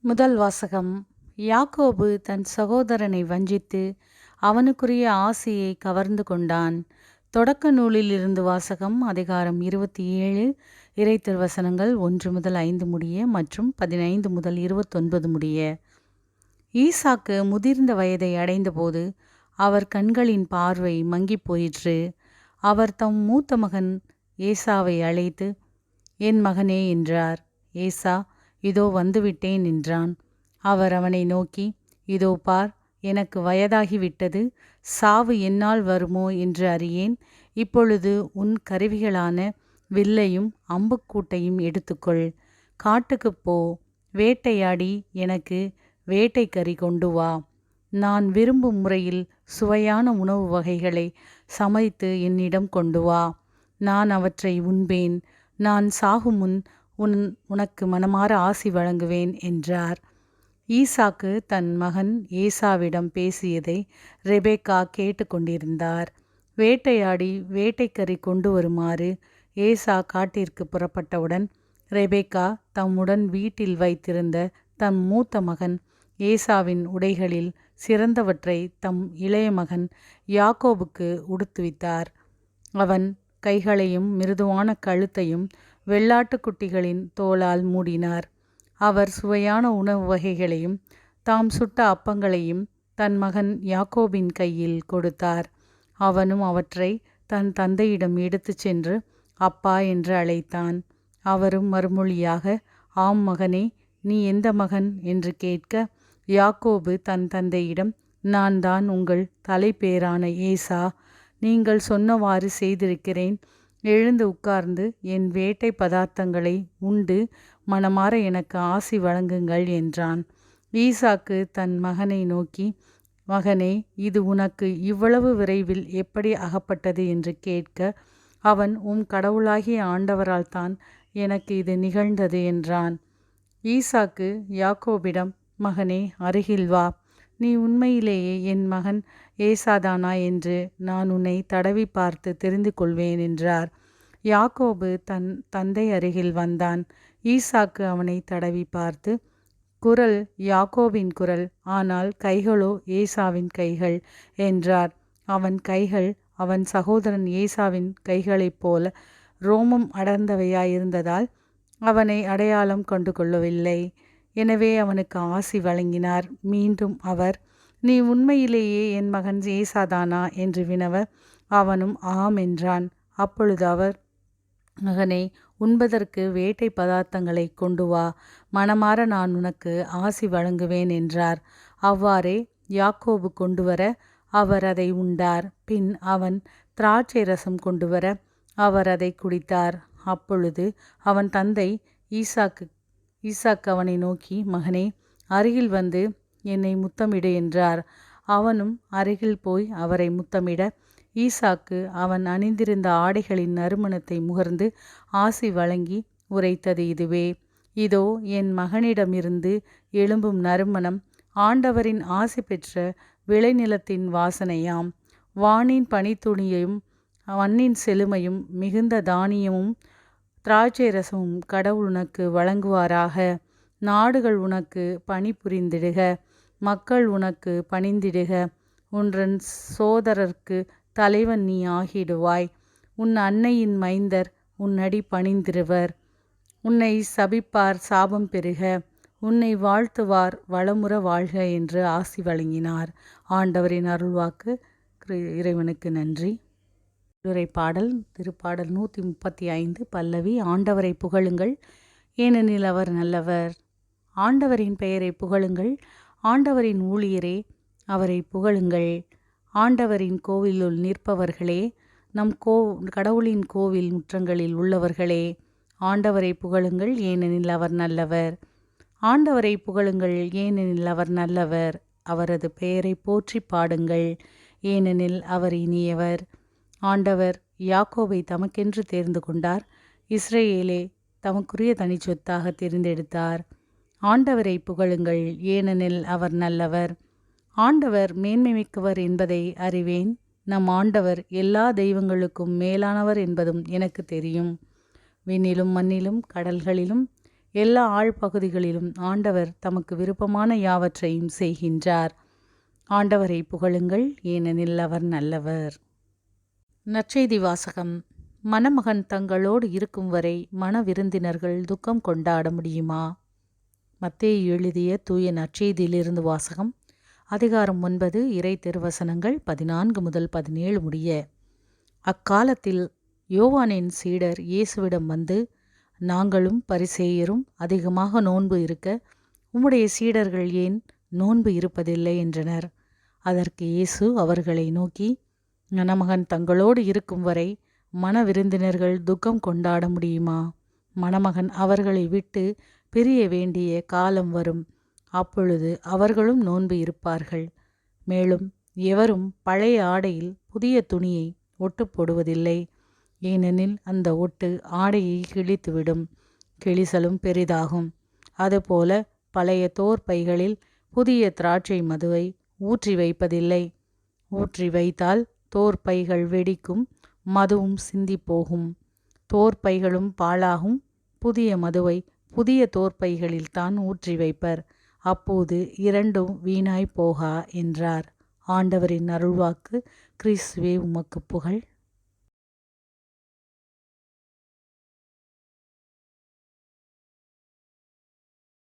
முதல் வாசகம். யாக்கோபு தன் சகோதரனை வஞ்சித்து அவனுக்குரிய ஆசையை கவர்ந்து கொண்டான். தொடக்க நூலிலிருந்து வாசகம். அதிகாரம் 27, இறை திருவசனங்கள் 1 முதல் 5 முடிய மற்றும் 15 முதல் 29 முடிய. ஈசாக்கு முதிர்ந்த வயதை அடைந்தபோது அவர் கண்களின் பார்வை மங்கிப் போயிற்று. அவர் தம் மூத்த மகன் ஏசாவை அழைத்து, என் மகனே என்றார். ஏசா, இதோ வந்துவிட்டேன் என்றான். அவர் அவனை நோக்கி, இதோ பார், எனக்கு வயதாகிவிட்டது, சாவு என்னால் வருமோ என்று அறியேன். இப்பொழுது உன் கருவிகளான வில்லையும் அம்புக்கூட்டையும் எடுத்துக்கொள், காட்டுக்குப் போ, வேட்டையாடி எனக்கு வேட்டைக்கறி கொண்டு வா. நான் விரும்பும் முறையில் சுவையான உணவு வகைகளை சமைத்து என்னிடம் கொண்டு வா. நான் அவற்றை உண்பேன். நான் சாகுமுன் உனக்கு மனமார ஆசி வழங்குவேன் என்றார். ஈசாக்கு தன் மகன் ஏசாவிடம் பேசியதை ரெபெக்கா கேட்டுக்கொண்டிருந்தார். வேட்டையாடி வேட்டைக்கறி கொண்டு வருமாறு ஏசா காட்டிற்கு புறப்பட்டவுடன் ரெபெக்கா தம்முடன் வீட்டில் வைத்திருந்த தம் மூத்த மகன் ஏசாவின் உடைகளில் சிறந்தவற்றை தம் இளைய மகன் யாக்கோபுக்கு உடுத்துவித்தார். அவன் கைகளையும் மிருதுவான கழுத்தையும் வெள்ளாட்டுக்குட்டிகளின் தோலால் மூடினார். அவர் சுவையான உணவு வகைகளையும் தாம் சுட்ட அப்பங்களையும் தன் மகன் யாக்கோபின் கையில் கொடுத்தார். அவனும் அவற்றை தன் தந்தையிடம் எடுத்துச் சென்று அப்பா என்று அழைத்தான். அவரும் மறுமொழியாக, ஆம் மகனே, நீ எந்த மகன் என்று கேட்க, யாக்கோபு தன் தந்தையிடம், நான் தான் உங்கள் தலைப்பேரான ஏசா. நீங்கள் சொன்னவாறு செய்திருக்கிறேன். எழுந்து உட்கார்ந்து என் வேட்டை பதார்த்தங்களை உண்டு மனமார எனக்கு ஆசி வழங்குங்கள் என்றான். ஈசாக்கு தன் மகனை நோக்கி, மகனே, இது உனக்கு இவ்வளவு விரைவில் எப்படி அகப்பட்டது என்று கேட்க, அவன் உம் கடவுளாகிய ஆண்டவரால் தான் எனக்கு இது நிகழ்ந்தது என்றான். ஈசாக்கு யாக்கோபிடம், மகனே, அருகில் வா. நீ உண்மையிலேயே என் மகன் ஏசாதானா என்று நான் உன்னை தடவி பார்த்து தெரிந்து கொள்வேன் என்றார். யாக்கோபு தன் தந்தை அருகில் வந்தான். ஈசாக்கு அவனை தடவி பார்த்து, குரல் யாக்கோபின் குரல், ஆனால் கைகளோ ஏசாவின் கைகள் என்றார். அவன் கைகள் அவன் சகோதரன் ஏசாவின் கைகளைப் போல ரோமம் அடர்ந்தவையாயிருந்ததால் அவனை அடையாளம் கொண்டு கொள்ளவில்லை. எனவே அவனுக்கு ஆசி வழங்கினார். மீண்டும் அவர், நீ உண்மையிலேயே என் மகன் ஏசாதானா என்று வினவ, அவனும் ஆம் என்றான். அப்பொழுது அவர், மகனே, உண்பதற்கு வேட்டை பதார்த்தங்களை கொண்டு வா, மனமார நான் உனக்கு ஆசி வழங்குவேன் என்றார். அவ்வாறே யாக்கோபு கொண்டு வர அவர் அதை உண்டார். பின் அவன் திராட்சை ரசம் கொண்டு வர அவர் அதை குடித்தார். அப்பொழுது அவன் தந்தை ஈசாக்கு அவனை நோக்கி, மகனே, அருகில் வந்து என்னை முத்தமிடு என்றார். அவனும் அருகில் போய் அவரை முத்தமிட, ஈசாக்கு அவன் அணிந்திருந்த ஆடைகளின் நறுமணத்தை முகர்ந்து ஆசி வழங்கி உரைத்தது இதுவே, இதோ என் மகனிடமிருந்து எழும்பும் நறுமணம் ஆண்டவரின் ஆசி பெற்ற விளைநிலத்தின் வாசனையாம். வானின் பனித்துளியையும் மண்ணின் செழுமையும் மிகுந்த தானியமும் திராட்சை ரசமும் கடவுள் உனக்கு வழங்குவாராக. நாடுகள் உனக்கு பணி புரிந்திடுக, மக்கள் உனக்கு பணிந்திடுக. உன்றன் சோதரர்க்கு தலைவன் நீ ஆகிடுவாய். உன் அன்னையின் மைந்தர் உன்னடி பணிந்திருவர். உன்னை சபிப்பார் சாபம் பெறுக, உன்னை வாழ்த்துவார் வளமுற வாழ்க என்று ஆசி வழங்கினார். ஆண்டவரின் அருள்வாக்கு. இறைவனுக்கு நன்றி. பாடல். திருப்பாடல் 135 பல்லவி. ஆண்டவரை புகழுங்கள், ஏனெனில் அவர் நல்லவர். ஆண்டவரின் பெயரை புகழுங்கள், ஆண்டவரின் ஊழியரே அவரை புகழுங்கள். ஆண்டவரின் கோவிலுள் நிற்பவர்களே, நம் கடவுளின் கோவில் முற்றங்களில் உள்ளவர்களே, ஆண்டவரை புகழுங்கள், ஏனெனில் அவர் நல்லவர். ஆண்டவரை புகழுங்கள், ஏனெனில் அவர் நல்லவர். அவரது பெயரை போற்றி பாடுங்கள், ஏனெனில் அவர் இனியவர். ஆண்டவர் யாக்கோபை தமக்கென்று தேர்ந்து கொண்டார், இஸ்ரேலே தமக்குரிய தனிச்சொத்தாக தெரிந்தெடுத்தார். ஆண்டவரை புகழுங்கள், ஏனெனில் அவர் நல்லவர். ஆண்டவர் மேன்மைமிக்கவர் என்பதை அறிவேன். நம் ஆண்டவர் எல்லா தெய்வங்களுக்கும் மேலானவர் என்பதும் எனக்கு தெரியும். விண்ணிலும் மண்ணிலும் கடல்களிலும் எல்லா ஆழ்பகுதிகளிலும் ஆண்டவர் தமக்கு விருப்பமான யாவற்றையும் செய்கின்றார். ஆண்டவரை புகழுங்கள், ஏனெனில் அவர் நல்லவர். நற்செய்தி வாசகம். மணமகன் தங்களோடு இருக்கும் வரை மண விருந்தினர்கள் துக்கம் கொண்டாட முடியுமா? மத்தேயு எழுதிய தூய நற்செய்தியிலிருந்து வாசகம். அதிகாரம் 9, இறை திருவசனங்கள் 14 முதல் 17 முடிய. அக்காலத்தில் யோவானின் சீடர் இயேசுவிடம் வந்து, நாங்களும் பரிசேயரும் அதிகமாக நோன்பு இருக்க உம்முடைய சீடர்கள் ஏன் நோன்பு இருப்பதில்லை என்றனர். அதற்கு இயேசு அவர்களை நோக்கி, மணமகன் தங்களோடு இருக்கும் வரை மண விருந்தினர்கள் துக்கம் கொண்டாட முடியுமா? மணமகன் அவர்களை விட்டு பிரிய வேண்டிய காலம் வரும். அப்பொழுது அவர்களும் நோன்பு இருப்பார்கள். மேலும் எவரும் பழைய ஆடையில் புதிய துணியை ஒட்டு போடுவதில்லை. ஏனெனில் அந்த ஒட்டு ஆடையை கிழித்துவிடும், கிழிசலும் பெரிதாகும். அதுபோல பழைய தோற்பைகளில் புதிய திராட்சை மதுவை ஊற்றி வைப்பதில்லை. ஊற்றி வைத்தால் தோற்பைகள் வெடிக்கும், மதுவும் சிந்தி போகும், தோற்பைகளும் பாழாகும். புதிய மதுவை புதிய தோற்பைகளில்தான் ஊற்றி வைப்பர், அப்போது இரண்டும் வீணாய் போகா என்றார். ஆண்டவரின் அருள்வாக்கு. கிறிஸ்துவே உமக்கு புகழ்.